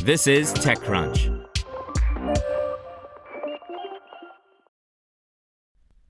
This is TechCrunch.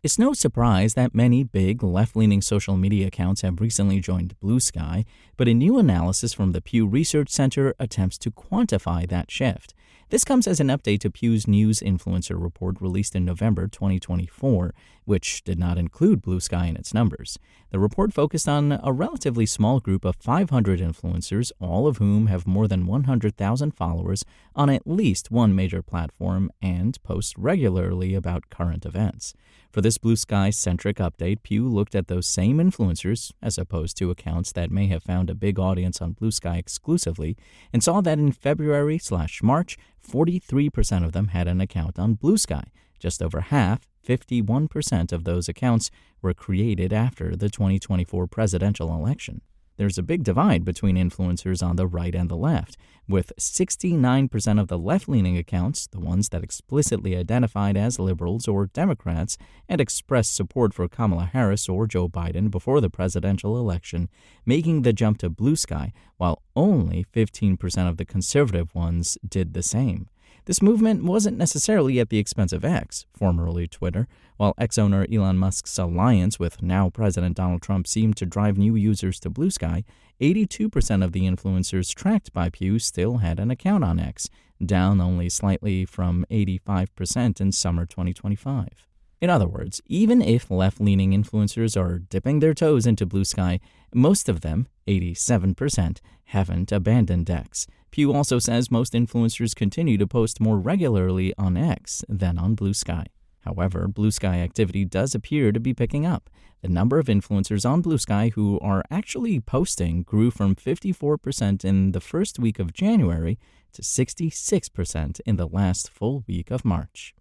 It's no surprise that many big left-leaning social media accounts have recently joined Bluesky, but a new analysis from the Pew Research Center attempts to quantify that shift. This comes as an update to Pew's News Influencer report released in November 2024, which did not include Bluesky in its numbers. The report focused on a relatively small group of 500 influencers, all of whom have more than 100,000 followers on at least one major platform and post regularly about current events. For this Bluesky-centric update, Pew looked at those same influencers, as opposed to accounts that may have found a big audience on Bluesky exclusively, and saw that in February/March, 43% of them had an account on Bluesky. Just over half, 51% of those accounts, were created after the 2024 presidential election. There's a big divide between influencers on the right and the left, with 69% of the left-leaning accounts, the ones that explicitly identified as liberals or Democrats and expressed support for Kamala Harris or Joe Biden before the presidential election, making the jump to Bluesky, while only 15% of the conservative ones did the same. This movement wasn't necessarily at the expense of X, formerly Twitter. While X owner Elon Musk's alliance with now President Donald Trump seemed to drive new users to Bluesky, 82% of the influencers tracked by Pew still had an account on X, down only slightly from 85% in summer 2025. In other words, even if left-leaning influencers are dipping their toes into Bluesky, most of them, 87%, haven't abandoned X. Pew also says most influencers continue to post more regularly on X than on Bluesky. However, Bluesky activity does appear to be picking up. The number of influencers on Bluesky who are actually posting grew from 54% in the first week of January to 66% in the last full week of March.